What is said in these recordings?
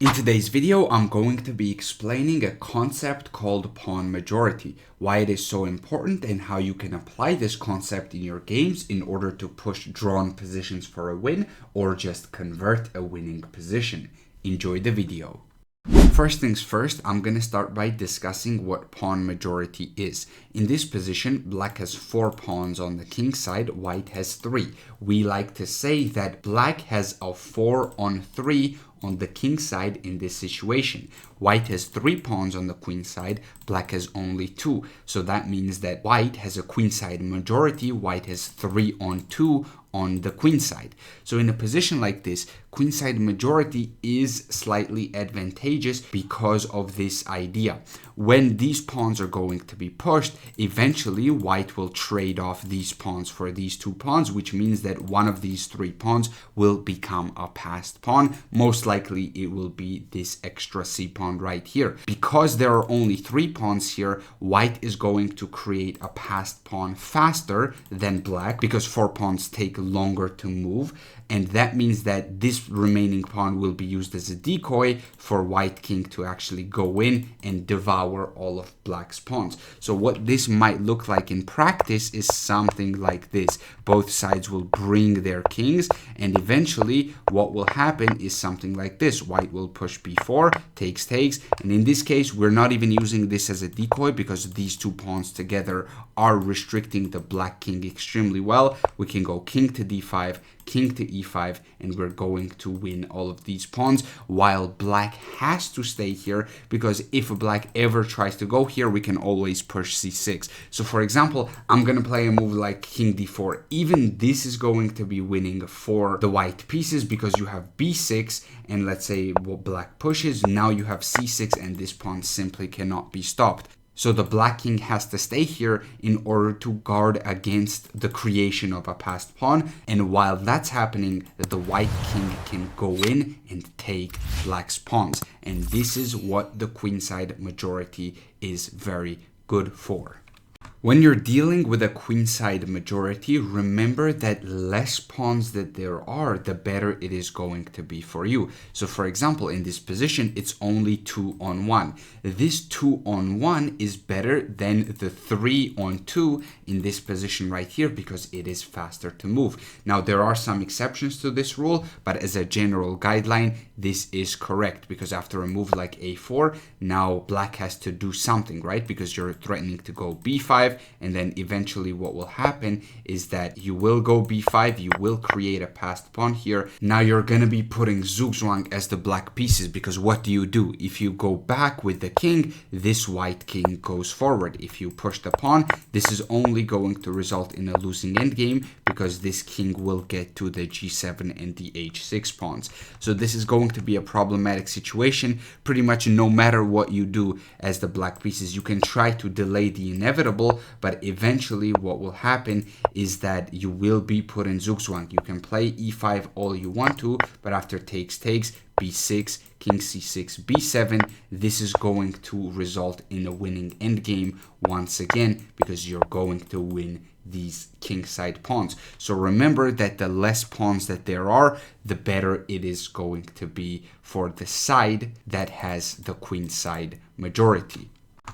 In today's video, I'm going to be explaining a concept called pawn majority, why it is so important and how you can apply this concept in your games in order to push drawn positions for a win or just convert a winning position. Enjoy the video. First things first, I'm going to start by discussing what pawn majority is. In this position, black has 4 pawns on the king side, white has 3. We like to say that black has a 4 on 3 on the king side in this situation. White has 3 pawns on the queen side, black has only 2. So that means that white has a queen side majority, white has 3 on 2 on the queen side. So in a position like this, queen side majority is slightly advantageous because of this idea. When these pawns are going to be pushed, eventually white will trade off these pawns for these 2 pawns, which means that one of these 3 pawns will become a passed pawn. Most likely it will be this extra c pawn right here. Because there are only 3 pawns here, white is going to create a passed pawn faster than black because 4 pawns take longer to move, and that means that this remaining pawn will be used as a decoy for white king to actually go in and devour all of black's pawns. So what this might look like in practice is something like this. Both sides will bring their kings, and eventually what will happen is something like this. White will push b4, takes, and in this case we're not even using this as a decoy because these 2 pawns together are restricting the black king extremely well. We can go king to d5, king to e5, and we're going to win all of these pawns, while black has to stay here because if black ever tries to go here, we can always push c6. So for example, I'm gonna play a move like king d4. Even this is going to be winning for the white pieces because you have b6, and let's say black pushes, now you have c6, and this pawn simply cannot be stopped. So the black king has to stay here in order to guard against the creation of a passed pawn. And while that's happening, the white king can go in and take black's pawns. And this is what the queenside majority is very good for. When you're dealing with a queenside majority, remember that less pawns that there are, the better it is going to be for you. So for example, in this position, it's only 2 on 1. This 2 on 1 is better than the 3 on 2 in this position right here because it is faster to move. Now, there are some exceptions to this rule, but as a general guideline, this is correct because after a move like a4, now black has to do something, right? Because you're threatening to go b5, and then eventually what will happen is that you will go b5, you will create a passed pawn here. Now you're going to be putting zugzwang as the black pieces because what do? If you go back with the king, this white king goes forward. If you push the pawn, this is only going to result in a losing endgame because this king will get to the g7 and the h6 pawns. So this is going to be a problematic situation. Pretty much no matter what you do as the black pieces, you can try to delay the inevitable, but eventually what will happen is that you will be put in zugzwang. You can play e5 all you want to, but after takes, b6, king c6, b7, this is going to result in a winning endgame once again because you're going to win these king side pawns. So remember that the less pawns that there are, the better it is going to be for the side that has the queen side majority.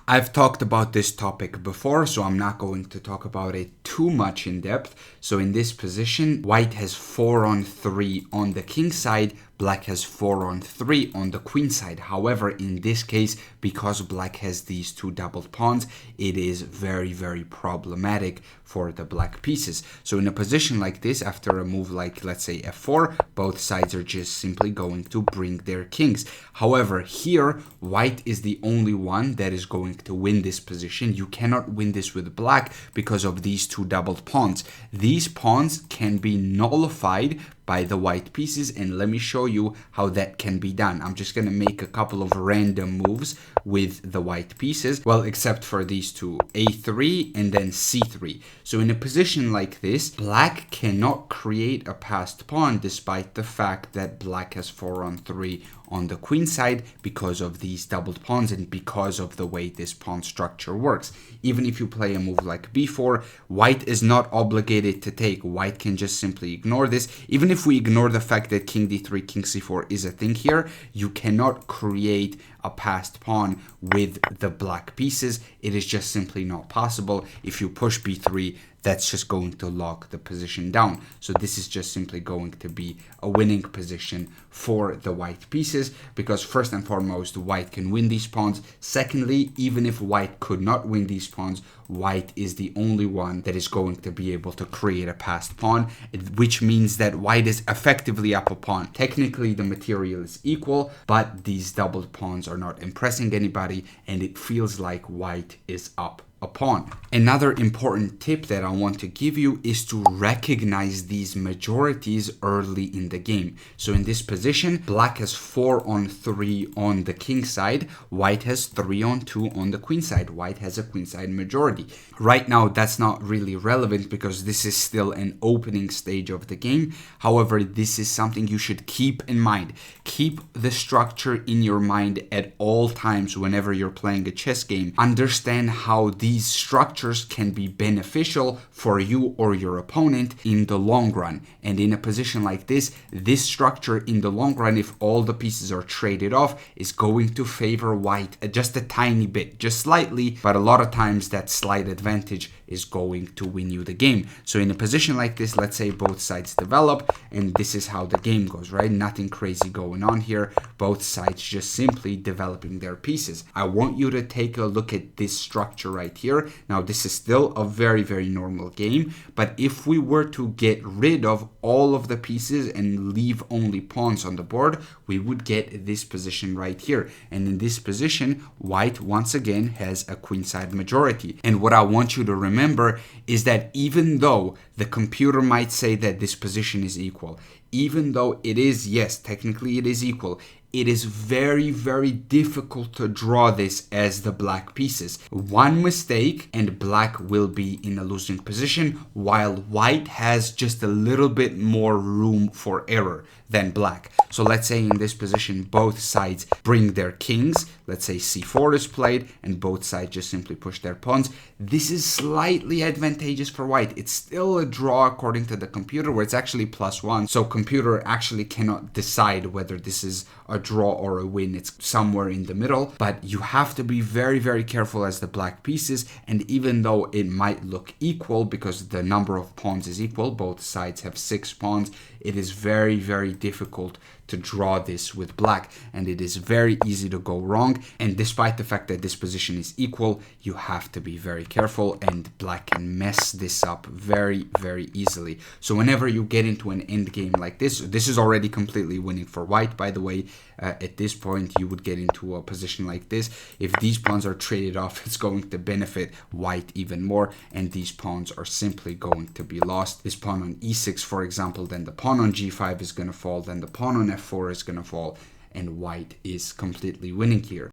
I've talked about this topic before, so I'm not going to talk about it too much in depth. So in this position, white has 4 on 3 on the king side, black has 4 on 3 on the queen side. However, in this case, because black has these 2 doubled pawns, it is very, very problematic for the black pieces. So in a position like this, after a move like, let's say, f4, both sides are just simply going to bring their kings. However, here, white is the only one that is going to win this position. You cannot win this with black because of these 2 doubled pawns. These pawns can be nullified by the white pieces, and let me show you how that can be done. I'm just going to make a couple of random moves with the white pieces, well, except for these 2, a3 and then c3. So in a position like this, black cannot create a passed pawn despite the fact that black has 4 on 3 on the queen side because of these doubled pawns and because of the way this pawn structure works. Even if you play a move like b4, white is not obligated to take. White can just simply ignore this. Even if we ignore the fact that king d3, king c4 is a thing here, you cannot create a passed pawn with the black pieces. It is just simply not possible. If you push b3, that's just going to lock the position down. So this is just simply going to be a winning position for the white pieces, because first and foremost, white can win these pawns. Secondly, even if white could not win these pawns, white is the only one that is going to be able to create a passed pawn, which means that white is effectively up a pawn. Technically, the material is equal, but these doubled pawns are not impressing anybody, and it feels like white is up a pawn. Another important tip that I want to give you is to recognize these majorities early in the game. So in this position, black has 4 on 3 on the king side, white has 3 on 2 on the queen side. White has a queen side majority. Right now, that's not really relevant because this is still an opening stage of the game. However, this is something you should keep in mind. Keep the structure in your mind at all times whenever you're playing a chess game. Understand how these structures can be beneficial for you or your opponent in the long run. And in a position like this structure in the long run, if all the pieces are traded off, is going to favor white just a tiny bit, just slightly, but a lot of times that slight advantage is going to win you the game. So in a position like this, let's say both sides develop, and this is how the game goes, right? Nothing crazy going on here. Both sides just simply developing their pieces. I want you to take a look at this structure right here. Now, this is still a very, very normal game, but if we were to get rid of all of the pieces and leave only pawns on the board, we would get this position right here. And in this position, white once again has a queenside majority. And what I want you to remember is that even though the computer might say that this position is equal, even though it is, yes, technically it is equal, it is very, very difficult to draw this as the black pieces. One mistake and black will be in a losing position, while white has just a little bit more room for error than black. So let's say in this position, both sides bring their kings. Let's say c4 is played and both sides just simply push their pawns. This is slightly advantageous for white. It's still a draw according to the computer, where it's actually +1. So computer actually cannot decide whether this is a draw or a win. It's somewhere in the middle, but you have to be very, very careful as the black pieces. And even though it might look equal because the number of pawns is equal, both sides have 6 pawns, it is very, very difficult to draw this with black, and it is very easy to go wrong. And despite the fact that this position is equal, you have to be very careful, and black can mess this up very, very easily. So whenever you get into an end game like this is already completely winning for white, by the way. At this point, you would get into a position like this. If these pawns are traded off, it's going to benefit white even more, and these pawns are simply going to be lost. This pawn on e6, for example, then the pawn on g5 is going to fall, then the pawn on f4 is going to fall, and white is completely winning here.